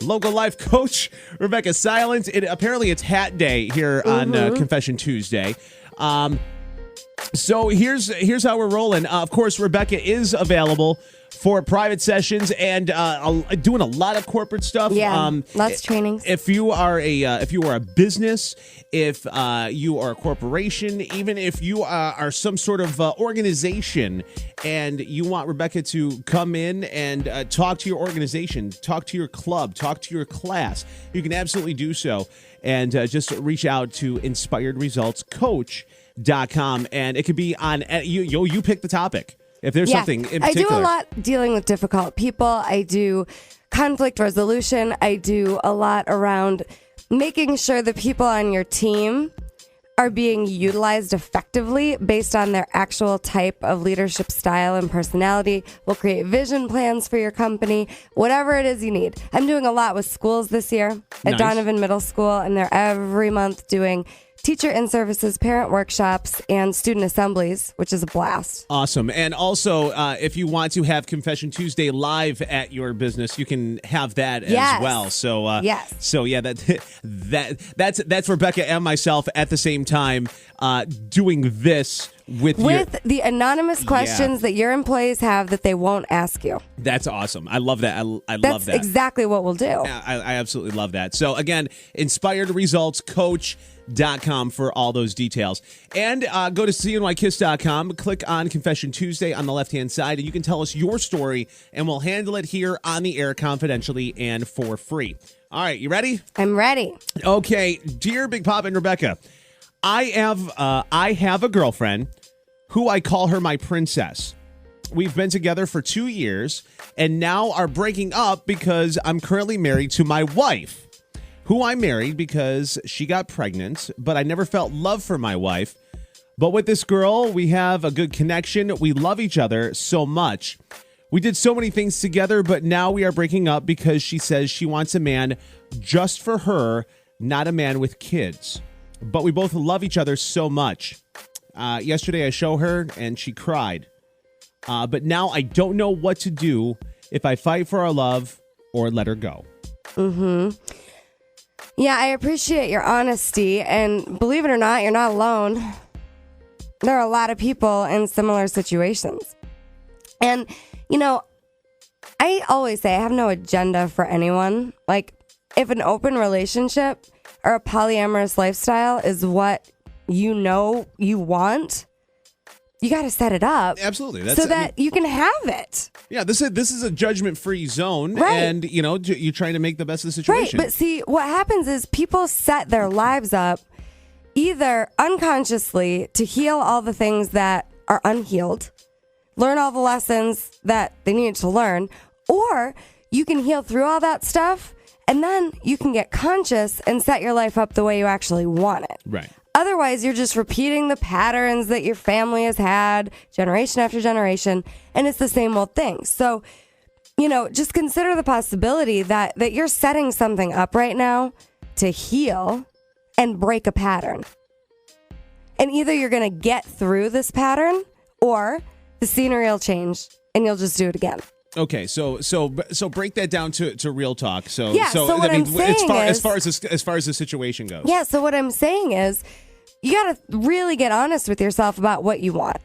Local life coach Rebecca Silence. Apparently, it's Hat Day here on Confession Tuesday. So here's how we're rolling. Of course, Rebecca is available for private sessions and doing a lot of corporate stuff. Yeah, lots of trainings. If you are a business, if you are a corporation, even if you are some sort of organization, and you want Rebecca to come in and talk to your organization, talk to your club, talk to your class, you can absolutely do so. And just reach out to inspiredresultscoach.com, and it could be on you pick the topic. If there's something in particular. I do a lot dealing with difficult people. I do conflict resolution. I do a lot around making sure the people on your team are being utilized effectively based on their actual type of leadership style and personality. We'll create vision plans for your company, whatever it is you need. I'm doing a lot with schools this year at Donovan Middle School, and they're every month doing teacher in-services, parent workshops, and student assemblies, which is a blast. Awesome. And also, if you want to have Confession Tuesday live at your business, you can have that as well. So, So yeah, that's Rebecca and myself at the same time doing this with the anonymous questions that your employees have that they won't ask you. That's awesome. I love that. I love that. That's exactly what we'll do. I absolutely love that. So again, inspiredresultscoach.com for all those details. And go to cnykiss.com, click on Confession Tuesday on the left-hand side, and you can tell us your story, and we'll handle it here on the air confidentially and for free. All right, you ready? I'm ready. Okay, dear Big Pop and Rebecca, I have a girlfriend who I call her my princess. We've been together for 2 years and now are breaking up because I'm currently married to my wife, who I married because she got pregnant, but I never felt love for my wife. But with this girl, we have a good connection. We love each other so much. We did so many things together, but now we are breaking up because she says she wants a man just for her, not a man with kids. But we both love each other so much. Yesterday I show her and she cried. But now I don't know what to do, if I fight for our love or let her go. Yeah, I appreciate your honesty. And believe it or not, you're not alone. There are a lot of people in similar situations. And, I always say I have no agenda for anyone. Like, if an open relationship or a polyamorous lifestyle is what you want, you got to set it up. Absolutely. You can have it. Yeah, this is a judgment-free zone, right. And you're trying to make the best of the situation. Right, but see, what happens is people set their lives up either unconsciously to heal all the things that are unhealed, learn all the lessons that they needed to learn, or you can heal through all that stuff, and then you can get conscious and set your life up the way you actually want it. Right. Otherwise, you're just repeating the patterns that your family has had generation after generation, and it's the same old thing. So, just consider the possibility that you're setting something up right now to heal and break a pattern. And either you're going to get through this pattern or the scenery will change and you'll just do it again. Okay, so break that down to real talk. So what I'm saying as far as the situation goes. Yeah, so what I'm saying is you got to really get honest with yourself about what you want.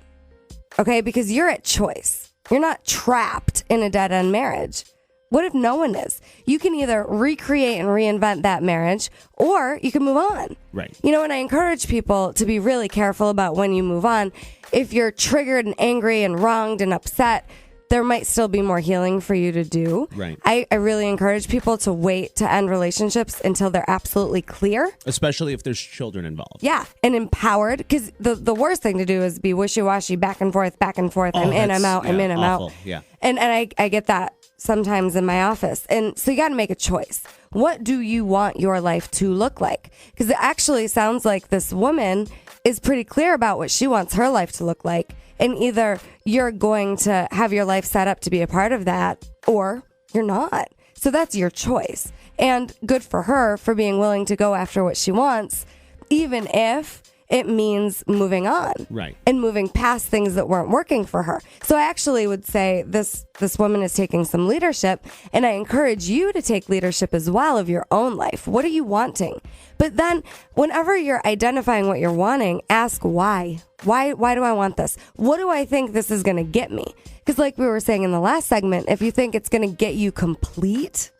Okay, because you're at choice. You're not trapped in a dead-end marriage. What if no one is? You can either recreate and reinvent that marriage, or you can move on. Right. And I encourage people to be really careful about when you move on. If you're triggered and angry and wronged and upset, there might still be more healing for you to do. Right. I really encourage people to wait to end relationships until they're absolutely clear. Especially if there's children involved. Yeah, and empowered. Because the worst thing to do is be wishy-washy, back and forth. I'm in, I'm out, I'm in, I'm awful. out. Yeah. And I get that sometimes in my office. And so you got to make a choice. What do you want your life to look like? Because it actually sounds like this woman is pretty clear about what she wants her life to look like. And either you're going to have your life set up to be a part of that, or you're not. So that's your choice. And good for her for being willing to go after what she wants, even if It means moving on. Right. And moving past things that weren't working for her. So I actually would say this woman is taking some leadership, and I encourage you to take leadership as well of your own life. What are you wanting? But then whenever you're identifying what you're wanting, ask why. Why do I want this? What do I think this is going to get me? Because like we were saying in the last segment, if you think it's going to get you complete,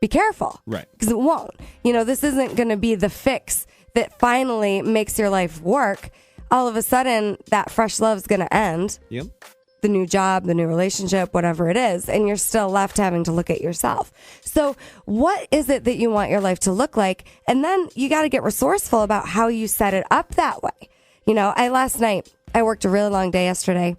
be careful. Right. Because it won't. This isn't going to be the fix that finally makes your life work. All of a sudden, that fresh love is going to end. Yep. The new job, the new relationship, whatever it is, and you're still left having to look at yourself. So what is it that you want your life to look like? And then you got to get resourceful about how you set it up that way. Last night, I worked a really long day yesterday.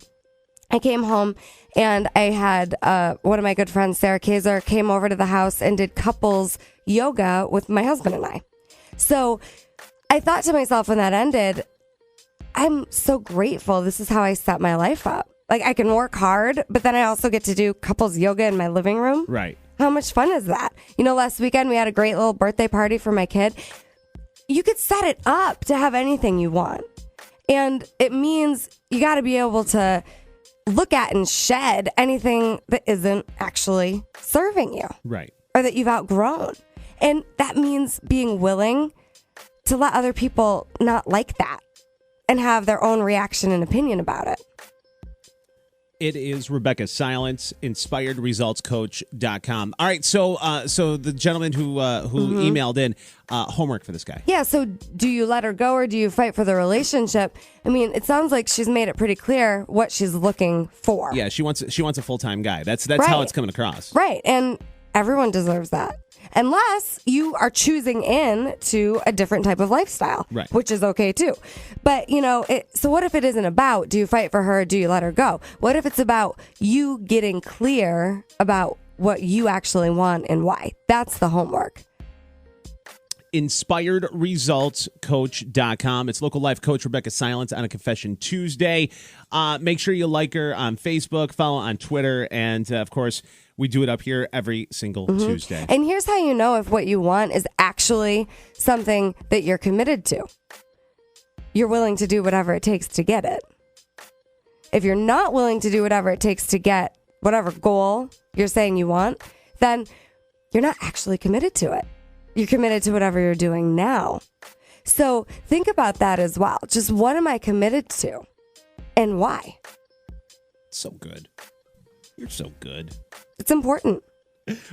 I came home and I had one of my good friends, Sarah Kaiser, came over to the house and did couples yoga with my husband and I. So I thought to myself when that ended, I'm so grateful. This is how I set my life up. Like, I can work hard, but then I also get to do couples yoga in my living room. Right. How much fun is that? Last weekend we had a great little birthday party for my kid. You could set it up to have anything you want. And it means you got to be able to look at and shed anything that isn't actually serving you. Right. Or that you've outgrown. And that means being willing to let other people not like that and have their own reaction and opinion about it. It is Rebecca Silence, inspiredresultscoach.com. All right, so the gentleman who emailed in, homework for this guy. Yeah, so do you let her go or do you fight for the relationship? I mean, it sounds like she's made it pretty clear what she's looking for. Yeah, she wants a full-time guy. That's Right. how it's coming across. Right, and everyone deserves that. Unless you are choosing in to a different type of lifestyle, right, which is okay too. But, so what if it isn't about, do you fight for her or do you let her go? What if it's about you getting clear about what you actually want and why? That's the homework. InspiredResultsCoach.com. It's local life coach Rebecca Silence on a Confession Tuesday. Make sure you like her on Facebook, follow on Twitter, and of course, we do it up here every single Tuesday. And here's how you know if what you want is actually something that you're committed to. You're willing to do whatever it takes to get it. If you're not willing to do whatever it takes to get whatever goal you're saying you want, then you're not actually committed to it. You're committed to whatever you're doing now. So think about that as well. Just what am I committed to and why? So good. You're so good. It's important.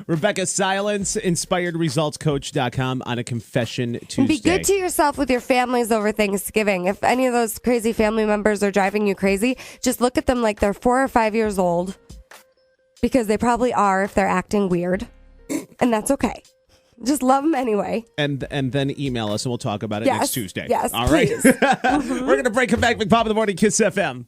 Rebecca Silence, InspiredResultsCoach.com on a Confession Tuesday. And be good to yourself with your families over Thanksgiving. If any of those crazy family members are driving you crazy, just look at them like they're 4 or 5 years old, because they probably are if they're acting weird. And that's okay. Just love them anyway. And then email us and we'll talk about it next Tuesday. Yes, all right. please. We're going to break. Come back. Big Pop in the Morning, Kiss FM.